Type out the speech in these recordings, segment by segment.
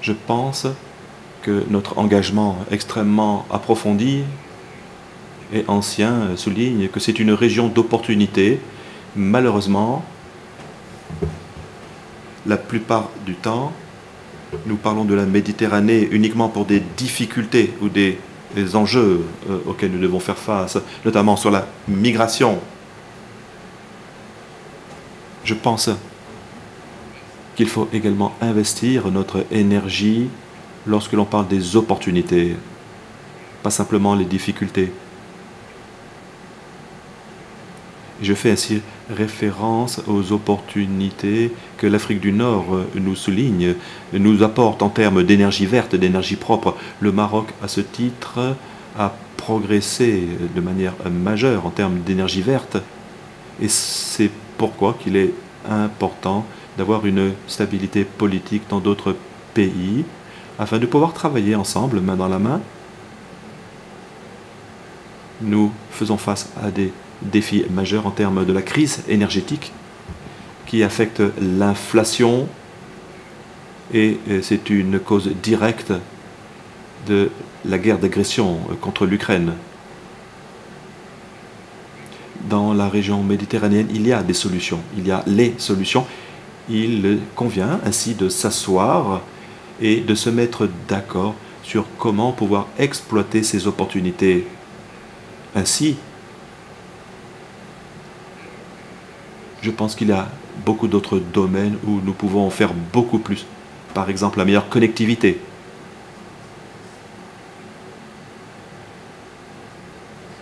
Je pense que notre engagement extrêmement approfondi et ancien souligne que c'est une région d'opportunités. Malheureusement, la plupart du temps, nous parlons de la Méditerranée uniquement pour des difficultés ou des enjeux auxquels nous devons faire face, notamment sur la migration. Je pense qu'il faut également investir notre énergie lorsque l'on parle des opportunités, pas simplement les difficultés. Je fais ainsi référence aux opportunités que l'Afrique du Nord nous souligne, nous apporte en termes d'énergie verte, d'énergie propre. Le Maroc, à ce titre, a progressé de manière majeure en termes d'énergie verte. Et c'est pourquoi qu'il est important d'avoir une stabilité politique dans d'autres pays, afin de pouvoir travailler ensemble, main dans la main. Nous faisons face à des défis majeurs en termes de la crise énergétique qui affecte l'inflation et c'est une cause directe de la guerre d'agression contre l'Ukraine. Dans la région méditerranéenne, il y a des solutions, il y a les solutions. Il convient ainsi de s'asseoir et de se mettre d'accord sur comment pouvoir exploiter ces opportunités. Ainsi, je pense qu'il y a beaucoup d'autres domaines où nous pouvons en faire beaucoup plus. Par exemple, la meilleure connectivité.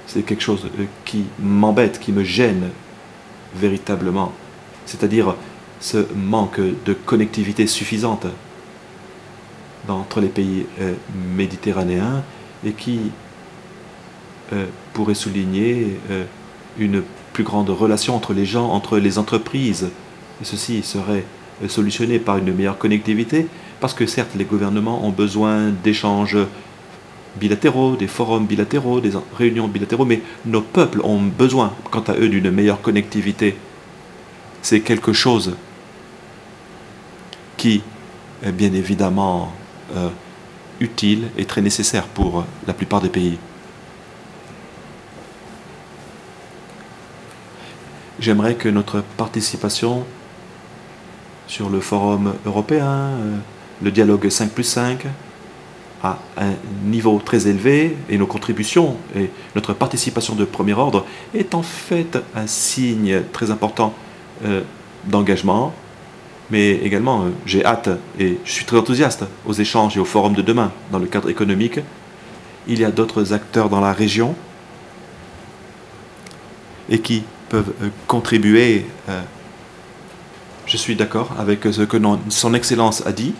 C'est quelque chose qui m'embête, qui me gêne véritablement. C'est-à-dire ce manque de connectivité suffisante entre les pays méditerranéens et qui pourrait souligner une plus grande relation entre les gens, entre les entreprises. Et ceci serait solutionné par une meilleure connectivité, parce que certes, les gouvernements ont besoin d'échanges bilatéraux, des forums bilatéraux, des réunions bilatéraux, mais nos peuples ont besoin, quant à eux, d'une meilleure connectivité. C'est quelque chose qui est bien évidemment utile et très nécessaire pour la plupart des pays. J'aimerais que notre participation sur le forum européen, le dialogue 5+5, à un niveau très élevé et nos contributions et notre participation de premier ordre est en fait un signe très important d'engagement, mais également j'ai hâte et je suis très enthousiaste aux échanges et au forum de demain dans le cadre économique. Il y a d'autres acteurs dans la région et qui peuvent contribuer. Je suis d'accord avec ce que son Excellence a dit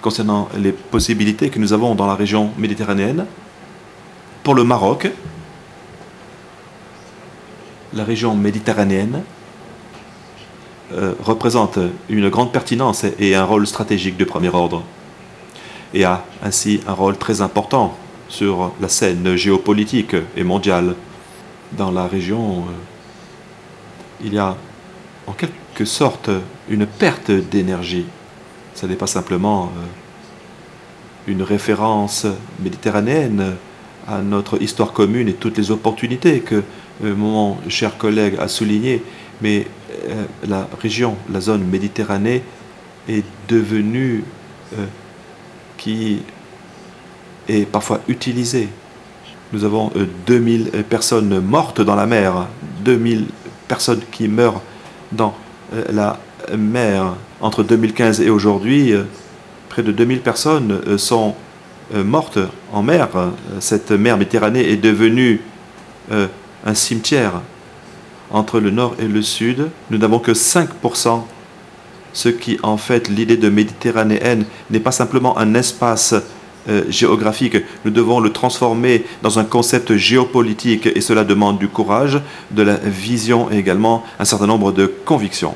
concernant les possibilités que nous avons dans la région méditerranéenne. Pour le Maroc, la région méditerranéenne représente une grande pertinence et un rôle stratégique de premier ordre et a ainsi un rôle très important sur la scène géopolitique et mondiale. Dans la région, il y a en quelque sorte une perte d'énergie. Ce n'est pas simplement une référence méditerranéenne à notre histoire commune et toutes les opportunités que mon cher collègue a soulignées, mais la région, la zone Méditerranée est devenue qui est parfois utilisée. Nous avons 2000 personnes mortes dans la mer, 2000 personnes qui meurent dans la mer. Entre 2015 et aujourd'hui, près de 2000 personnes sont mortes en mer. Cette mer Méditerranée est devenue un cimetière. Entre le nord et le sud, nous n'avons que 5%, ce qui en fait l'idée de méditerranéenne n'est pas simplement un espace géographique. Nous devons le transformer dans un concept géopolitique et cela demande du courage, de la vision et également un certain nombre de convictions.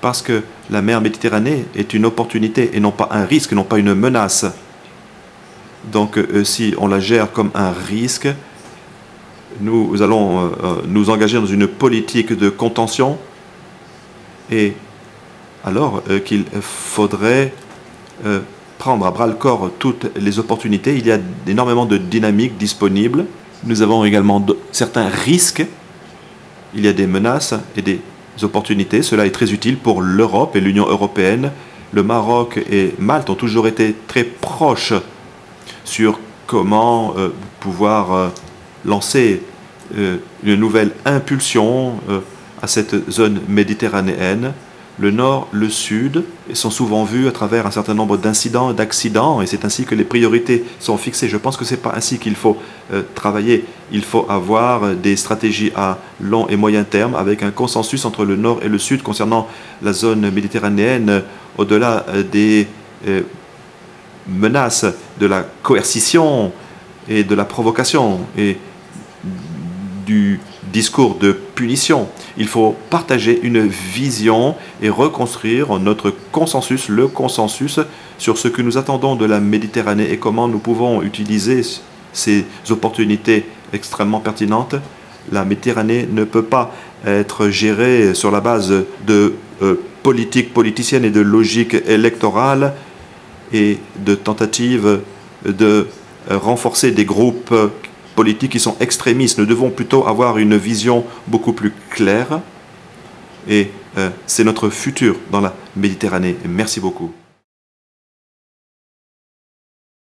Parce que la mer Méditerranée est une opportunité et non pas un risque, non pas une menace. Donc si on la gère comme un risque, nous allons nous engager dans une politique de contention et alors qu'il faudrait prendre à bras-le-corps toutes les opportunités. Il y a énormément de dynamique disponible. Nous avons également certains risques. Il y a des menaces et des opportunités. Cela est très utile pour l'Europe et l'Union européenne. Le Maroc et Malte ont toujours été très proches sur comment pouvoir lancer une nouvelle impulsion à cette zone méditerranéenne. Le nord, le sud sont souvent vus à travers un certain nombre d'incidents, d'accidents, et c'est ainsi que les priorités sont fixées. Je pense que ce n'est pas ainsi qu'il faut travailler. Il faut avoir des stratégies à long et moyen terme avec un consensus entre le nord et le sud concernant la zone méditerranéenne, au-delà des menaces de la coercition et de la provocation et du discours de punition. Il faut partager une vision et reconstruire notre consensus, le consensus sur ce que nous attendons de la Méditerranée et comment nous pouvons utiliser ces opportunités extrêmement pertinentes. La Méditerranée ne peut pas être gérée sur la base de politiques politiciennes et de logiques électorales et de tentatives de renforcer des groupes politiques qui sont extrémistes. Nous devons plutôt avoir une vision beaucoup plus claire et c'est notre futur dans la Méditerranée. Merci beaucoup.